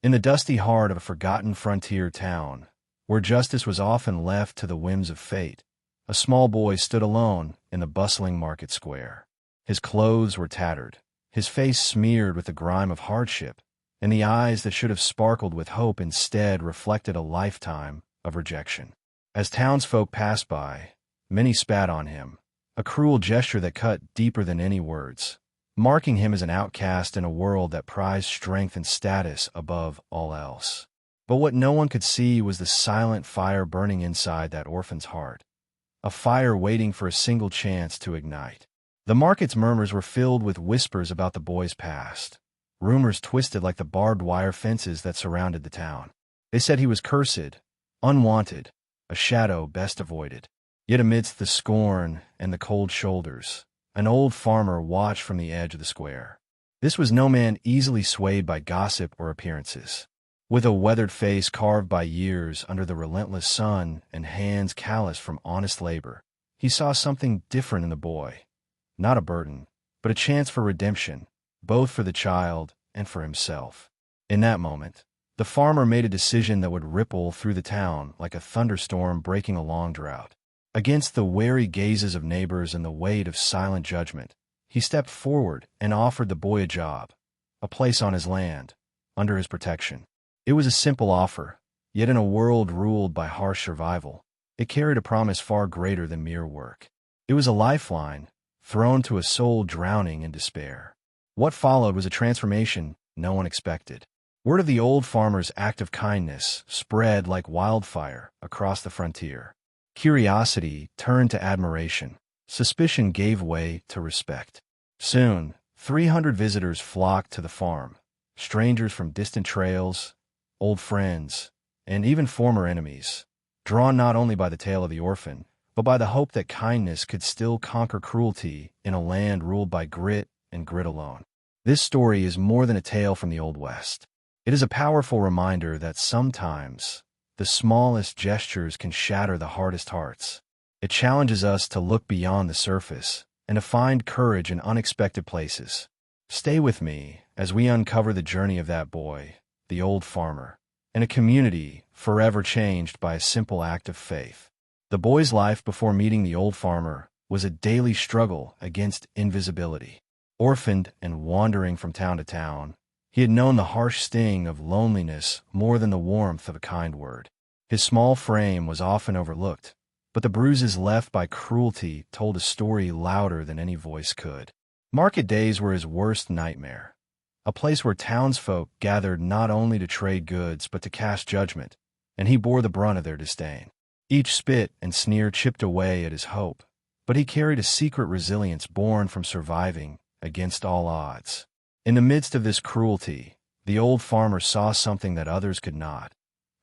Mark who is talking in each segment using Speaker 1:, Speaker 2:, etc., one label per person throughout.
Speaker 1: In the dusty heart of a forgotten frontier town, where justice was often left to the whims of fate, a small boy stood alone in the bustling market square. His clothes were tattered, his face smeared with the grime of hardship, and the eyes that should have sparkled with hope instead reflected a lifetime of rejection. As townsfolk passed by, many spat on him, a cruel gesture that cut deeper than any words, marking him as an outcast in a world that prized strength and status above all else. But what no one could see was the silent fire burning inside that orphan's heart, a fire waiting for a single chance to ignite. The market's murmurs were filled with whispers about the boy's past, rumors twisted like the barbed wire fences that surrounded the town. They said he was cursed, unwanted, a shadow best avoided. Yet amidst the scorn and the cold shoulders, an old farmer watched from the edge of the square. This was no man easily swayed by gossip or appearances. With a weathered face carved by years under the relentless sun and hands calloused from honest labor, he saw something different in the boy. Not a burden, but a chance for redemption, both for the child and for himself. In that moment, the farmer made a decision that would ripple through the town like a thunderstorm breaking a long drought. Against the wary gazes of neighbors and the weight of silent judgment, he stepped forward and offered the boy a job, a place on his land, under his protection. It was a simple offer, yet in a world ruled by harsh survival, it carried a promise far greater than mere work. It was a lifeline, thrown to a soul drowning in despair. What followed was a transformation no one expected. Word of the old farmer's act of kindness spread like wildfire across the frontier. Curiosity turned to admiration. Suspicion gave way to respect. Soon, 300 visitors flocked to the farm, strangers from distant trails, old friends, and even former enemies, drawn not only by the tale of the orphan, but by the hope that kindness could still conquer cruelty in a land ruled by grit and grit alone. This story is more than a tale from the Old West. It is a powerful reminder that sometimes the smallest gestures can shatter the hardest hearts. It challenges us to look beyond the surface and to find courage in unexpected places. Stay with me as we uncover the journey of that boy, the old farmer, and a community forever changed by a simple act of faith. The boy's life before meeting the old farmer was a daily struggle against invisibility. Orphaned and wandering from town to town, he had known the harsh sting of loneliness more than the warmth of a kind word. His small frame was often overlooked, but the bruises left by cruelty told a story louder than any voice could. Market days were his worst nightmare, a place where townsfolk gathered not only to trade goods but to cast judgment, and he bore the brunt of their disdain. Each spit and sneer chipped away at his hope, but he carried a secret resilience born from surviving against all odds. In the midst of this cruelty, the old farmer saw something that others could not,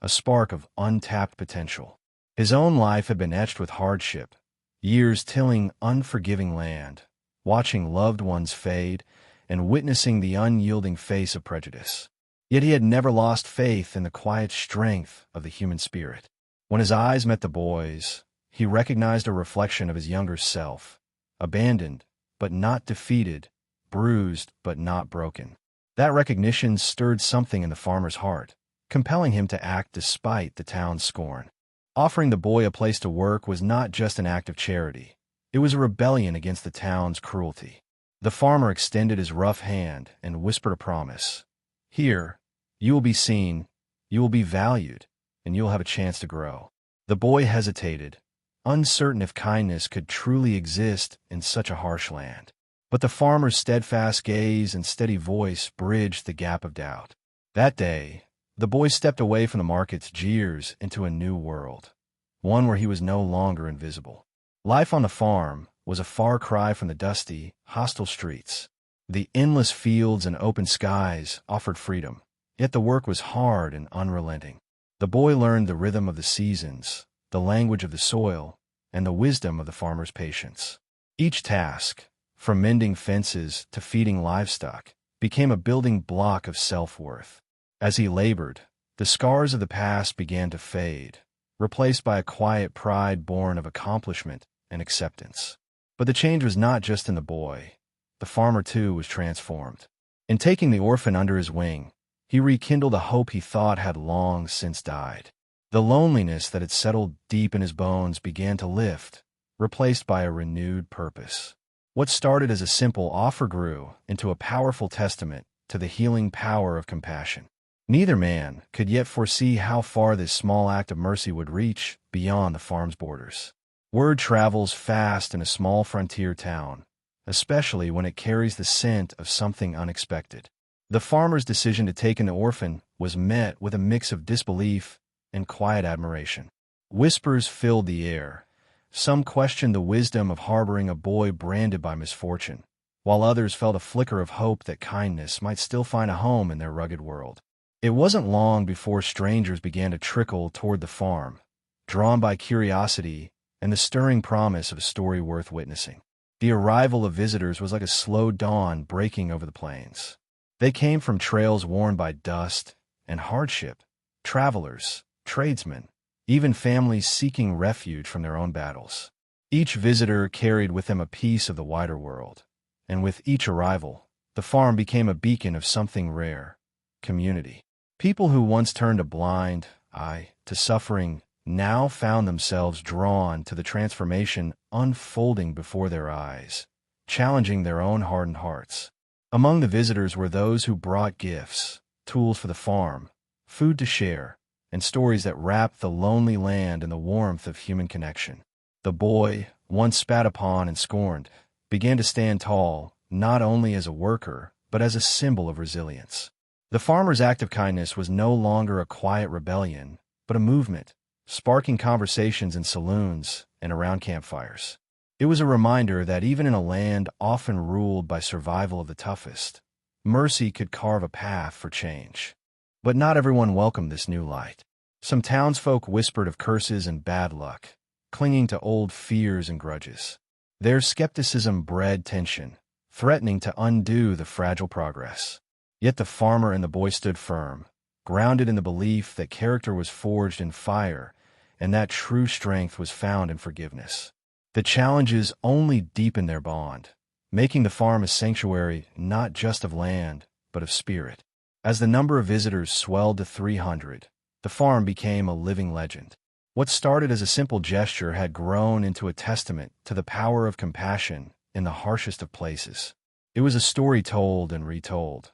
Speaker 1: a spark of untapped potential. His own life had been etched with hardship, years tilling unforgiving land, watching loved ones fade, and witnessing the unyielding face of prejudice. Yet he had never lost faith in the quiet strength of the human spirit. When his eyes met the boy's, he recognized a reflection of his younger self, abandoned but not defeated, bruised but not broken. That recognition stirred something in the farmer's heart, compelling him to act despite the town's scorn. Offering the boy a place to work was not just an act of charity. It was a rebellion against the town's cruelty. The farmer extended his rough hand and whispered a promise. Here, you will be seen, you will be valued, and you will have a chance to grow. The boy hesitated, uncertain if kindness could truly exist in such a harsh land. But the farmer's steadfast gaze and steady voice bridged the gap of doubt. That day, the boy stepped away from the market's jeers into a new world, one where he was no longer invisible. Life on the farm was a far cry from the dusty, hostile streets. The endless fields and open skies offered freedom, yet the work was hard and unrelenting. The boy learned the rhythm of the seasons, the language of the soil, and the wisdom of the farmer's patience. Each task, from mending fences to feeding livestock, became a building block of self-worth. As he labored, the scars of the past began to fade, replaced by a quiet pride born of accomplishment and acceptance. But the change was not just in the boy. The farmer, too, was transformed. In taking the orphan under his wing, He rekindled a hope he thought had long since died. The loneliness that had settled deep in his bones began to lift, replaced by a renewed purpose. What started as a simple offer grew into a powerful testament to the healing power of compassion. Neither man could yet foresee how far this small act of mercy would reach beyond the farm's borders. Word travels fast in a small frontier town, especially when it carries the scent of something unexpected. The farmer's decision to take in the orphan was met with a mix of disbelief and quiet admiration. Whispers filled the air. Some questioned the wisdom of harboring a boy branded by misfortune, while others felt a flicker of hope that kindness might still find a home in their rugged world. It wasn't long before strangers began to trickle toward the farm, drawn by curiosity and the stirring promise of a story worth witnessing. The arrival of visitors was like a slow dawn breaking over the plains. They came from trails worn by dust and hardship, travelers, tradesmen, even families seeking refuge from their own battles. Each visitor carried with them a piece of the wider world, and with each arrival, the farm became a beacon of something rare: community. People who once turned a blind eye to suffering now found themselves drawn to the transformation unfolding before their eyes, challenging their own hardened hearts. Among the visitors were those who brought gifts, tools for the farm, food to share, and stories that wrapped the lonely land in the warmth of human connection. The boy, once spat upon and scorned, began to stand tall, not only as a worker, but as a symbol of resilience. The farmer's act of kindness was no longer a quiet rebellion, but a movement, sparking conversations in saloons and around campfires. It was a reminder that even in a land often ruled by survival of the toughest, mercy could carve a path for change. But not everyone welcomed this new light. Some townsfolk whispered of curses and bad luck, clinging to old fears and grudges. Their skepticism bred tension, threatening to undo the fragile progress. Yet the farmer and the boy stood firm, grounded in the belief that character was forged in fire and that true strength was found in forgiveness. The challenges only deepened their bond, making the farm a sanctuary not just of land, but of spirit. As the number of visitors swelled to 300, the farm became a living legend. What started as a simple gesture had grown into a testament to the power of compassion in the harshest of places. It was a story told and retold.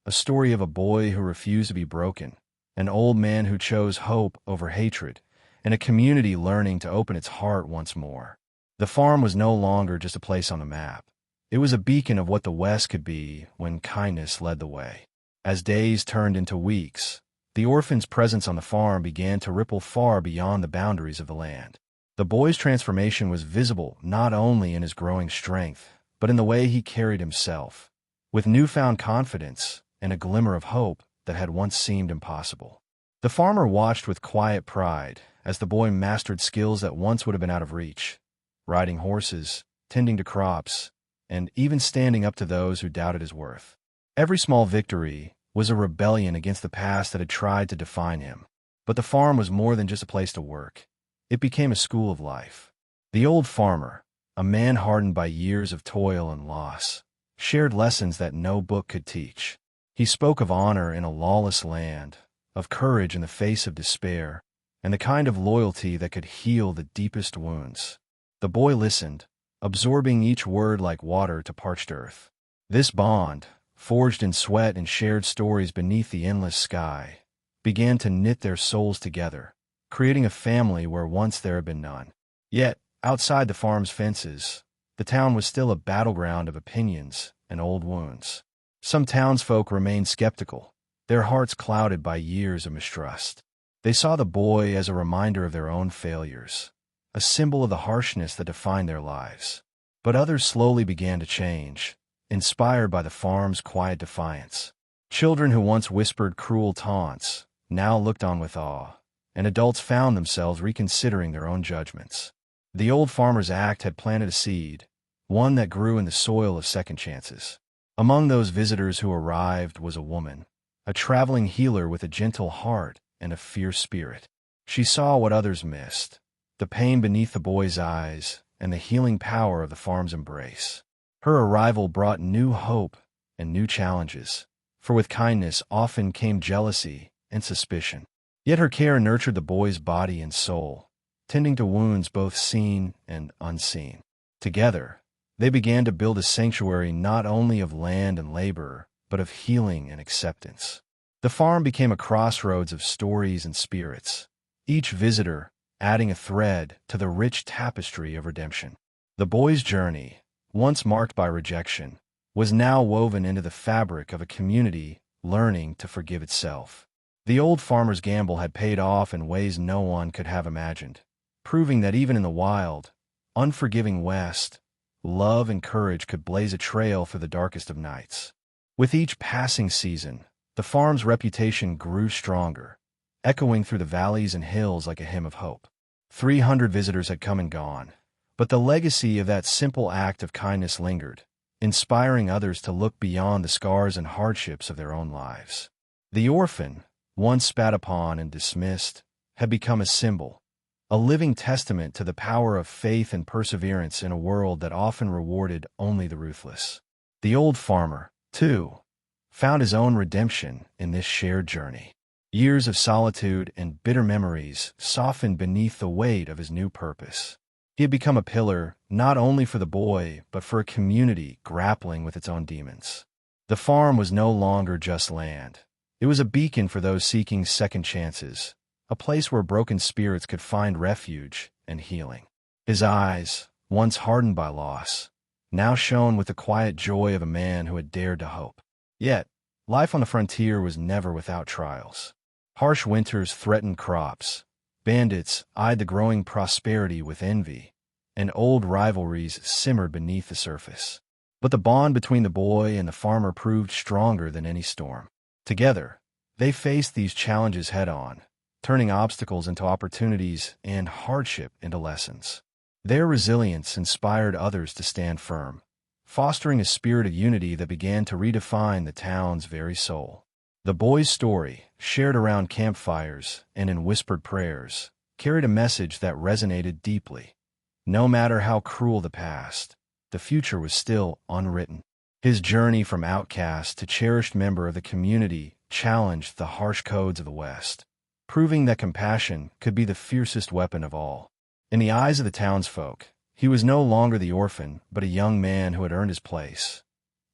Speaker 1: A story of a boy who refused to be broken, an old man who chose hope over hatred, and a community learning to open its heart once more. The farm was no longer just a place on the map. It was a beacon of what the West could be when kindness led the way. As days turned into weeks, the orphan's presence on the farm began to ripple far beyond the boundaries of the land. The boy's transformation was visible not only in his growing strength, but in the way he carried himself, with newfound confidence and a glimmer of hope that had once seemed impossible. The farmer watched with quiet pride as the boy mastered skills that once would have been out of reach: riding horses, tending to crops, and even standing up to those who doubted his worth. Every small victory was a rebellion against the past that had tried to define him. But the farm was more than just a place to work. It became a school of life. The old farmer, a man hardened by years of toil and loss, shared lessons that no book could teach. He spoke of honor in a lawless land, of courage in the face of despair, and the kind of loyalty that could heal the deepest wounds. The boy listened, absorbing each word like water to parched earth. This bond, forged in sweat and shared stories beneath the endless sky, began to knit their souls together, creating a family where once there had been none. Yet, outside the farm's fences, the town was still a battleground of opinions and old wounds. Some townsfolk remained skeptical, their hearts clouded by years of mistrust. They saw the boy as a reminder of their own failures, a symbol of the harshness that defined their lives. But others slowly began to change, inspired by the farm's quiet defiance. Children who once whispered cruel taunts now looked on with awe, and adults found themselves reconsidering their own judgments. The old farmer's act had planted a seed, one that grew in the soil of second chances. Among those visitors who arrived was a woman, a traveling healer with a gentle heart and a fierce spirit. She saw what others missed: the pain beneath the boy's eyes and the healing power of the farm's embrace. Her arrival brought new hope and new challenges, for with kindness often came jealousy and suspicion. Yet her care nurtured the boy's body and soul, tending to wounds both seen and unseen. Together, they began to build a sanctuary not only of land and labor, but of healing and acceptance. The farm became a crossroads of stories and spirits, each visitor adding a thread to the rich tapestry of redemption. The boy's journey, once marked by rejection, was now woven into the fabric of a community learning to forgive itself. The old farmer's gamble had paid off in ways no one could have imagined, proving that even in the wild, unforgiving West, love and courage could blaze a trail through the darkest of nights. With each passing season, the farm's reputation grew stronger, echoing through the valleys and hills like a hymn of hope. 300 visitors had come and gone, but the legacy of that simple act of kindness lingered, inspiring others to look beyond the scars and hardships of their own lives. The orphan, once spat upon and dismissed, had become a symbol, a living testament to the power of faith and perseverance in a world that often rewarded only the ruthless. The old farmer, too, found his own redemption in this shared journey. Years of solitude and bitter memories softened beneath the weight of his new purpose. He had become a pillar not only for the boy, but for a community grappling with its own demons. The farm was no longer just land. It was a beacon for those seeking second chances, a place where broken spirits could find refuge and healing. His eyes, once hardened by loss, now shone with the quiet joy of a man who had dared to hope. Yet, life on the frontier was never without trials. Harsh winters threatened crops, bandits eyed the growing prosperity with envy, and old rivalries simmered beneath the surface. But the bond between the boy and the farmer proved stronger than any storm. Together, they faced these challenges head-on, turning obstacles into opportunities and hardship into lessons. Their resilience inspired others to stand firm, fostering a spirit of unity that began to redefine the town's very soul. The boy's story, shared around campfires and in whispered prayers, carried a message that resonated deeply. No matter how cruel the past, the future was still unwritten. His journey from outcast to cherished member of the community challenged the harsh codes of the West, proving that compassion could be the fiercest weapon of all. In the eyes of the townsfolk, he was no longer the orphan, but a young man who had earned his place,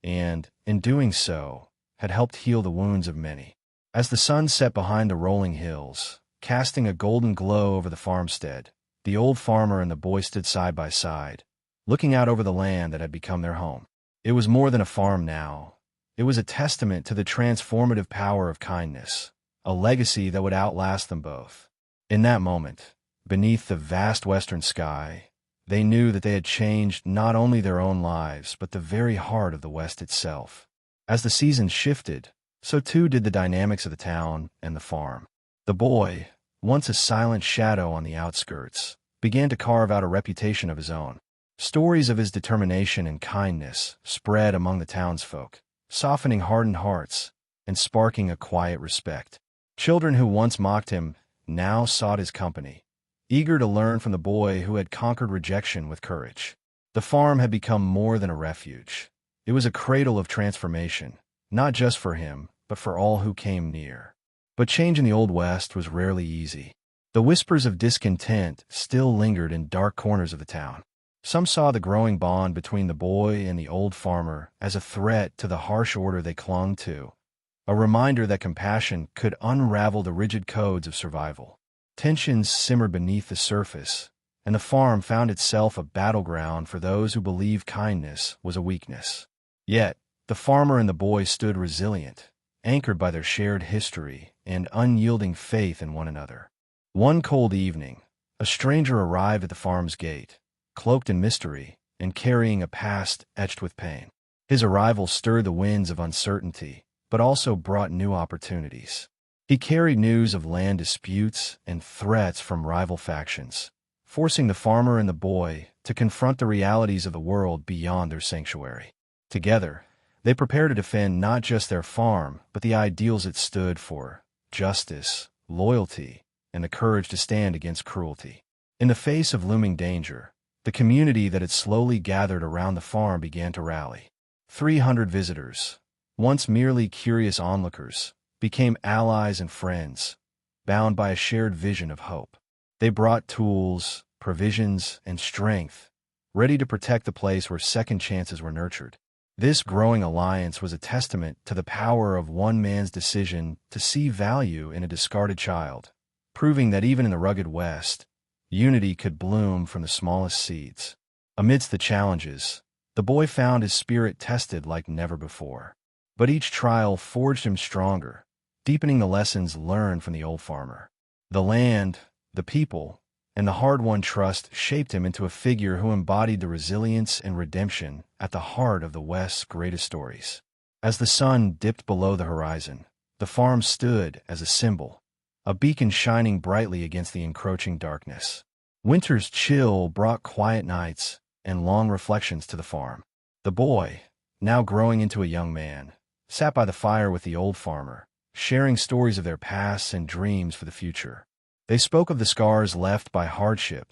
Speaker 1: and, in doing so, had helped heal the wounds of many. As the sun set behind the rolling hills, casting a golden glow over the farmstead, the old farmer and the boy stood side by side, looking out over the land that had become their home. It was more than a farm now. It was a testament to the transformative power of kindness, a legacy that would outlast them both. In that moment, beneath the vast western sky, they knew that they had changed not only their own lives, but the very heart of the West itself. As the seasons shifted, so too did the dynamics of the town and the farm. The boy, once a silent shadow on the outskirts, began to carve out a reputation of his own. Stories of his determination and kindness spread among the townsfolk, softening hardened hearts and sparking a quiet respect. Children who once mocked him now sought his company, eager to learn from the boy who had conquered rejection with courage. The farm had become more than a refuge. It was a cradle of transformation, not just for him, but for all who came near. But change in the Old West was rarely easy. The whispers of discontent still lingered in dark corners of the town. Some saw the growing bond between the boy and the old farmer as a threat to the harsh order they clung to, a reminder that compassion could unravel the rigid codes of survival. Tensions simmered beneath the surface, and the farm found itself a battleground for those who believed kindness was a weakness. Yet, the farmer and the boy stood resilient, anchored by their shared history and unyielding faith in one another. One cold evening, a stranger arrived at the farm's gate, cloaked in mystery and carrying a past etched with pain. His arrival stirred the winds of uncertainty, but also brought new opportunities. He carried news of land disputes and threats from rival factions, forcing the farmer and the boy to confront the realities of the world beyond their sanctuary. Together, they prepared to defend not just their farm, but the ideals it stood for: justice, loyalty, and the courage to stand against cruelty. In the face of looming danger, the community that had slowly gathered around the farm began to rally. 300 visitors, once merely curious onlookers, became allies and friends, bound by a shared vision of hope. They brought tools, provisions, and strength, ready to protect the place where second chances were nurtured. This growing alliance was a testament to the power of one man's decision to see value in a discarded child, proving that even in the rugged West, unity could bloom from the smallest seeds. Amidst the challenges, the boy found his spirit tested like never before. But each trial forged him stronger, deepening the lessons learned from the old farmer. The land, the people, and the hard-won trust shaped him into a figure who embodied the resilience and redemption at the heart of the West's greatest stories. As the sun dipped below the horizon, the farm stood as a symbol, a beacon shining brightly against the encroaching darkness. Winter's chill brought quiet nights and long reflections to the farm. The boy, now growing into a young man, sat by the fire with the old farmer, sharing stories of their pasts and dreams for the future. They spoke of the scars left by hardship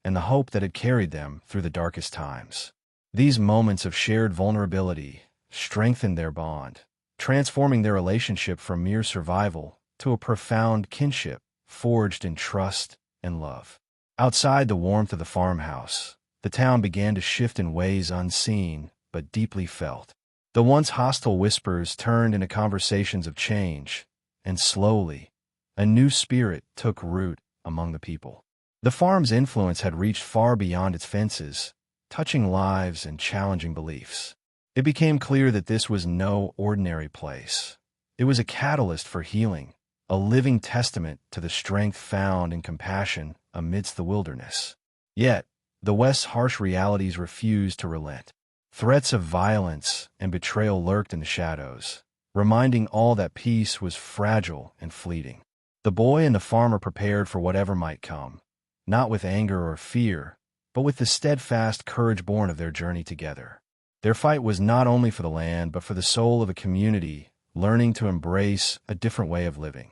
Speaker 1: and the hope that had carried them through the darkest times. These moments of shared vulnerability strengthened their bond, transforming their relationship from mere survival to a profound kinship forged in trust and love. Outside the warmth of the farmhouse, the town began to shift in ways unseen but deeply felt. The once hostile whispers turned into conversations of change, and slowly, a new spirit took root among the people. The farm's influence had reached far beyond its fences, touching lives and challenging beliefs. It became clear that this was no ordinary place. It was a catalyst for healing, a living testament to the strength found in compassion amidst the wilderness. Yet, the West's harsh realities refused to relent. Threats of violence and betrayal lurked in the shadows, reminding all that peace was fragile and fleeting. The boy and the farmer prepared for whatever might come, not with anger or fear, but with the steadfast courage born of their journey together. Their fight was not only for the land, but for the soul of a community learning to embrace a different way of living,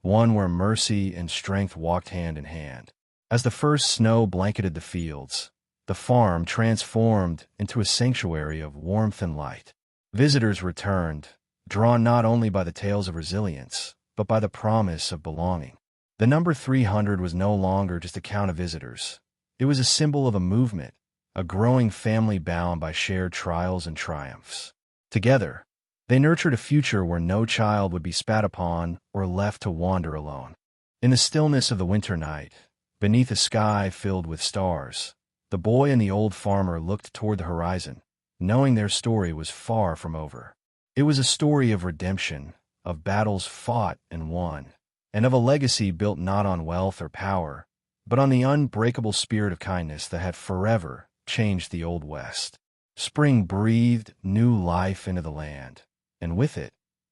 Speaker 1: one where mercy and strength walked hand in hand. As the first snow blanketed the fields, the farm transformed into a sanctuary of warmth and light. Visitors returned, drawn not only by the tales of resilience, but by the promise of belonging. The number 300 was no longer just a count of visitors. It was a symbol of a movement, a growing family bound by shared trials and triumphs. Together, they nurtured a future where no child would be spat upon or left to wander alone. In the stillness of the winter night, beneath a sky filled with stars, the boy and the old farmer looked toward the horizon, knowing their story was far from over. It was a story of redemption, of battles fought and won, and of a legacy built not on wealth or power, but on the unbreakable spirit of kindness that had forever changed the Old West. Spring breathed new life into the land, and with it,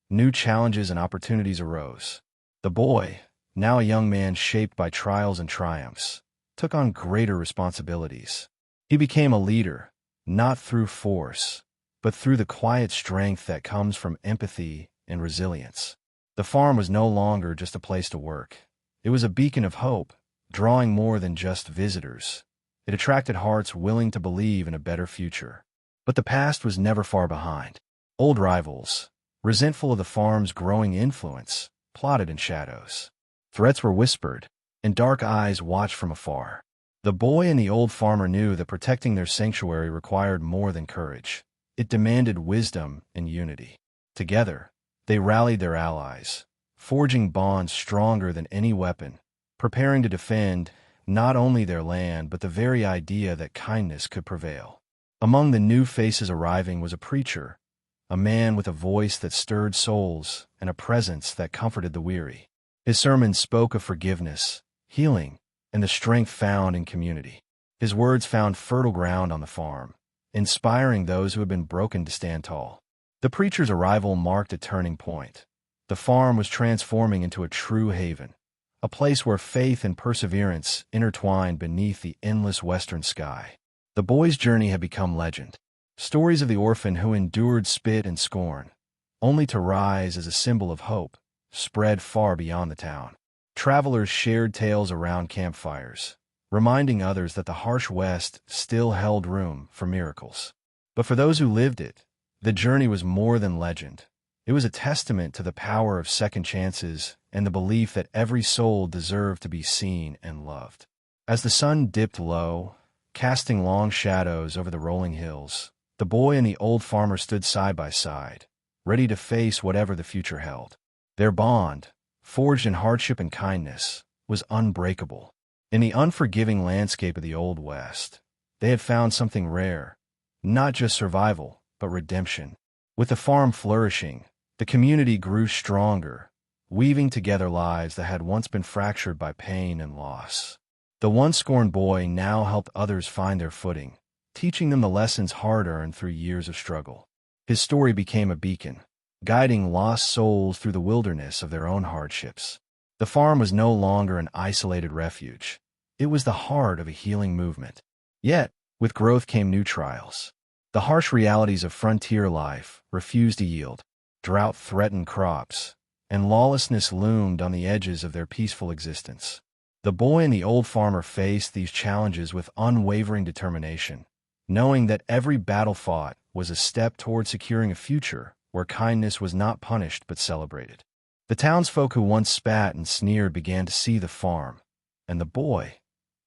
Speaker 1: new challenges and opportunities arose. The boy, now a young man shaped by trials and triumphs, took on greater responsibilities. He became a leader, not through force, but through the quiet strength that comes from empathy and resilience. The farm was no longer just a place to work. It was a beacon of hope, drawing more than just visitors. It attracted hearts willing to believe in a better future. But the past was never far behind. Old rivals, resentful of the farm's growing influence, plotted in shadows. Threats were whispered, and dark eyes watched from afar. The boy and the old farmer knew that protecting their sanctuary required more than courage. It demanded wisdom and unity. Together, they rallied their allies, forging bonds stronger than any weapon, preparing to defend not only their land but the very idea that kindness could prevail. Among the new faces arriving was a preacher, a man with a voice that stirred souls and a presence that comforted the weary. His sermons spoke of forgiveness, healing, and the strength found in community. His words found fertile ground on the farm, inspiring those who had been broken to stand tall. The preacher's arrival marked a turning point. The farm was transforming into a true haven, a place where faith and perseverance intertwined beneath the endless western sky. The boy's journey had become legend. Stories of the orphan who endured spit and scorn, only to rise as a symbol of hope, spread far beyond the town. Travelers shared tales around campfires, reminding others that the harsh West still held room for miracles. But for those who lived it, The journey was more than legend. It was a testament to the power of second chances and the belief that every soul deserved to be seen and loved. As the sun dipped low, casting long shadows over the rolling hills, the boy and the old farmer stood side by side, ready to face whatever the future held. Their bond, forged in hardship and kindness, was unbreakable. In the unforgiving landscape of the Old West, they had found something rare, not just survival, but redemption. With the farm flourishing, the community grew stronger, weaving together lives that had once been fractured by pain and loss. The once scorned boy now helped others find their footing, teaching them the lessons hard-earned through years of struggle. His story became a beacon, guiding lost souls through the wilderness of their own hardships. The farm was no longer an isolated refuge. It was the heart of a healing movement. Yet, with growth came new trials. The harsh realities of frontier life refused to yield. Drought threatened crops, and lawlessness loomed on the edges of their peaceful existence. The boy and the old farmer faced these challenges with unwavering determination, knowing that every battle fought was a step toward securing a future where kindness was not punished but celebrated. The townsfolk who once spat and sneered began to see the farm, and the boy,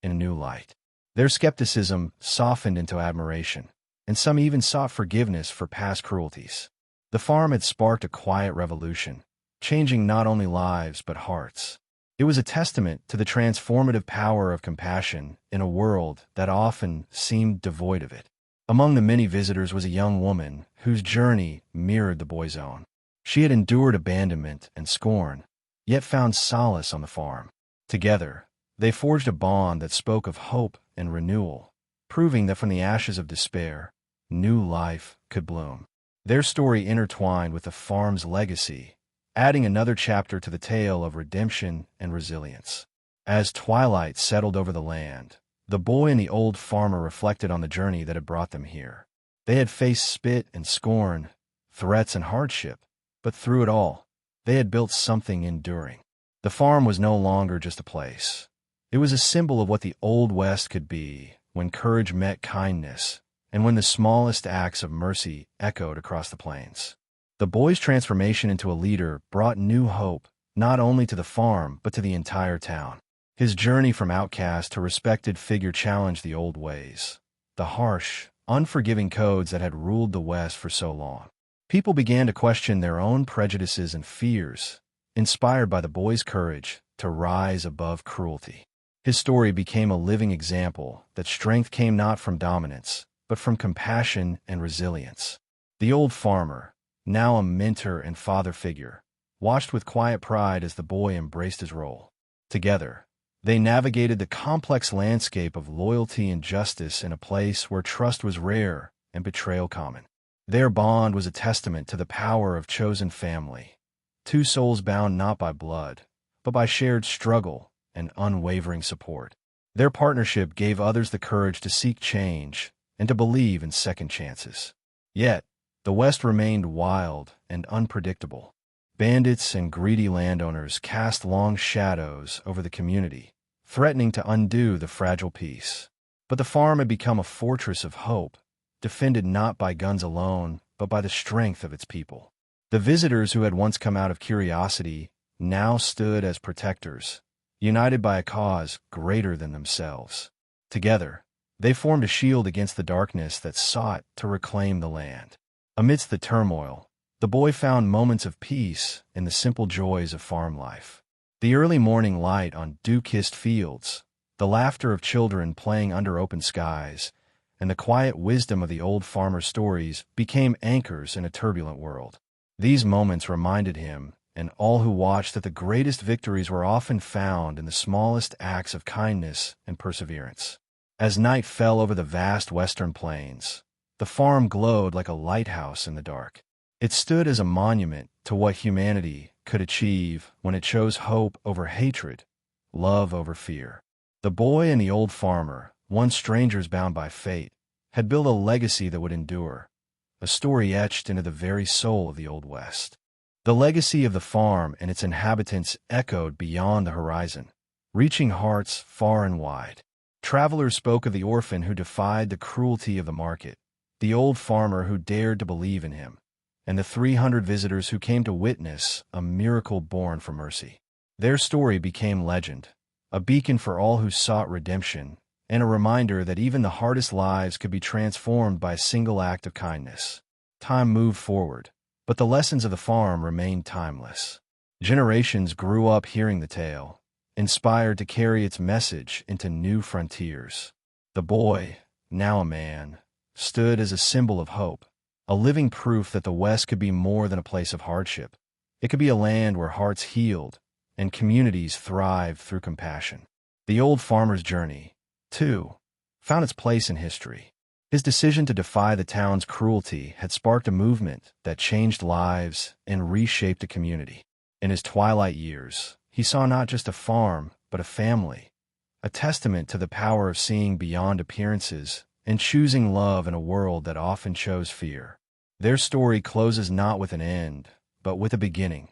Speaker 1: in a new light. Their skepticism softened into admiration, and some even sought forgiveness for past cruelties. The farm had sparked a quiet revolution, changing not only lives but hearts. It was a testament to the transformative power of compassion in a world that often seemed devoid of it. Among the many visitors was a young woman whose journey mirrored the boy's own. She had endured abandonment and scorn, yet found solace on the farm. Together, they forged a bond that spoke of hope and renewal, proving that from the ashes of despair, new life could bloom. Their story intertwined with the farm's legacy, adding another chapter to the tale of redemption and resilience. As twilight settled over the land, the boy and the old farmer reflected on the journey that had brought them here. They had faced spit and scorn, threats and hardship, but through it all, they had built something enduring. The farm was no longer just a place. It was a symbol of what the Old West could be when courage met kindness, and when the smallest acts of mercy echoed across the plains. The boy's transformation into a leader brought new hope, not only to the farm, but to the entire town. His journey from outcast to respected figure challenged the old ways, the harsh, unforgiving codes that had ruled the West for so long. People began to question their own prejudices and fears, inspired by the boy's courage to rise above cruelty. His story became a living example that strength came not from dominance, but from compassion and resilience. The old farmer, now a mentor and father figure, watched with quiet pride as the boy embraced his role. Together, they navigated the complex landscape of loyalty and justice in a place where trust was rare and betrayal common. Their bond was a testament to the power of chosen family, two souls bound not by blood, but by shared struggle and unwavering support. Their partnership gave others the courage to seek change and to believe in second chances. Yet, the West remained wild and unpredictable. Bandits and greedy landowners cast long shadows over the community, threatening to undo the fragile peace. But the farm had become a fortress of hope, defended not by guns alone, but by the strength of its people. The visitors who had once come out of curiosity now stood as protectors, united by a cause greater than themselves. Together, they formed a shield against the darkness that sought to reclaim the land. Amidst the turmoil, the boy found moments of peace in the simple joys of farm life. The early morning light on dew-kissed fields, the laughter of children playing under open skies, and the quiet wisdom of the old farmer's stories became anchors in a turbulent world. These moments reminded him, and all who watched, that the greatest victories were often found in the smallest acts of kindness and perseverance. As night fell over the vast western plains, the farm glowed like a lighthouse in the dark. It stood as a monument to what humanity could achieve when it chose hope over hatred, love over fear. The boy and the old farmer, once strangers bound by fate, had built a legacy that would endure, a story etched into the very soul of the Old West. The legacy of the farm and its inhabitants echoed beyond the horizon, reaching hearts far and wide. Travelers spoke of the orphan who defied the cruelty of the market, the old farmer who dared to believe in him, and the 300 visitors who came to witness a miracle born from mercy. Their story became legend, a beacon for all who sought redemption, and a reminder that even the hardest lives could be transformed by a single act of kindness. Time moved forward, but the lessons of the farm remained timeless. Generations grew up hearing the tale, inspired to carry its message into new frontiers. The boy, now a man, stood as a symbol of hope, a living proof that the West could be more than a place of hardship. It could be a land where hearts healed and communities thrived through compassion. The old farmer's journey, too, found its place in history. His decision to defy the town's cruelty had sparked a movement that changed lives and reshaped a community. In his twilight years, he saw not just a farm, but a family, a testament to the power of seeing beyond appearances and choosing love in a world that often chose fear. Their story closes not with an end, but with a beginning,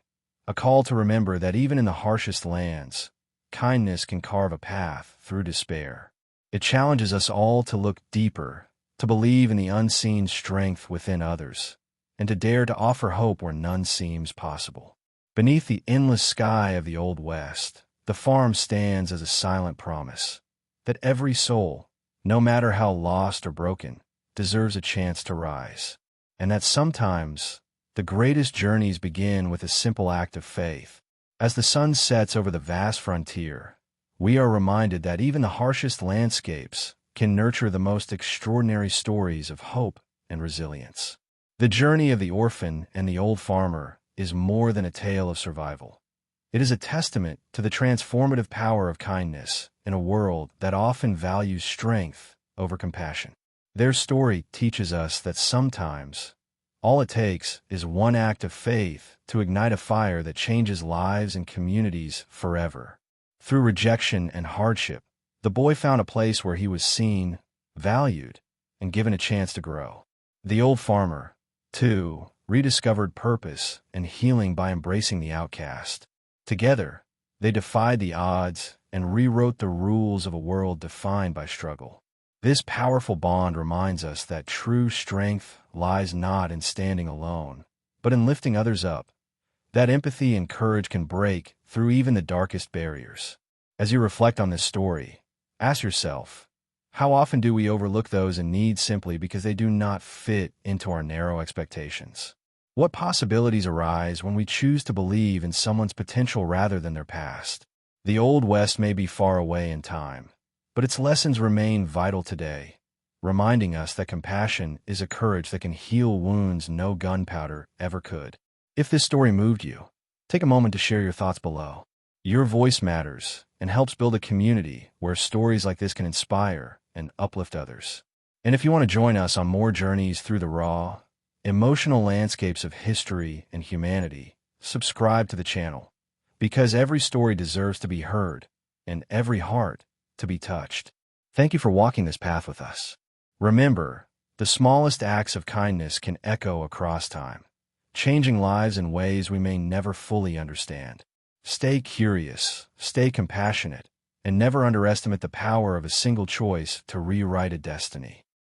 Speaker 1: a call to remember that even in the harshest lands, kindness can carve a path through despair. It challenges us all to look deeper, to believe in the unseen strength within others, and to dare to offer hope where none seems possible. Beneath the endless sky of the Old West, the farm stands as a silent promise that every soul, no matter how lost or broken, deserves a chance to rise, and that sometimes the greatest journeys begin with a simple act of faith. As the sun sets over the vast frontier, we are reminded that even the harshest landscapes can nurture the most extraordinary stories of hope and resilience. The journey of the orphan and the old farmer is more than a tale of survival. It is a testament to the transformative power of kindness in a world that often values strength over compassion. Their story teaches us that sometimes all it takes is one act of faith to ignite a fire that changes lives and communities forever. Through rejection and hardship, the boy found a place where he was seen, valued, and given a chance to grow. The old farmer, too, rediscovered purpose and healing by embracing the outcast. Together, they defied the odds and rewrote the rules of a world defined by struggle. This powerful bond reminds us that true strength lies not in standing alone, but in lifting others up. That empathy and courage can break through even the darkest barriers. As you reflect on this story, ask yourself, how often do we overlook those in need simply because they do not fit into our narrow expectations? What possibilities arise when we choose to believe in someone's potential rather than their past? The Old West may be far away in time, but its lessons remain vital today, reminding us that compassion is a courage that can heal wounds no gunpowder ever could. If this story moved you, take a moment to share your thoughts below. Your voice matters and helps build a community where stories like this can inspire and uplift others. And if you want to join us on more journeys through the raw, emotional landscapes of history and humanity, subscribe to the channel, because every story deserves to be heard and every heart to be touched. Thank you for walking this path with us. Remember, the smallest acts of kindness can echo across time, changing lives in ways we may never fully understand. Stay curious, stay compassionate, and never underestimate the power of a single choice to rewrite a destiny.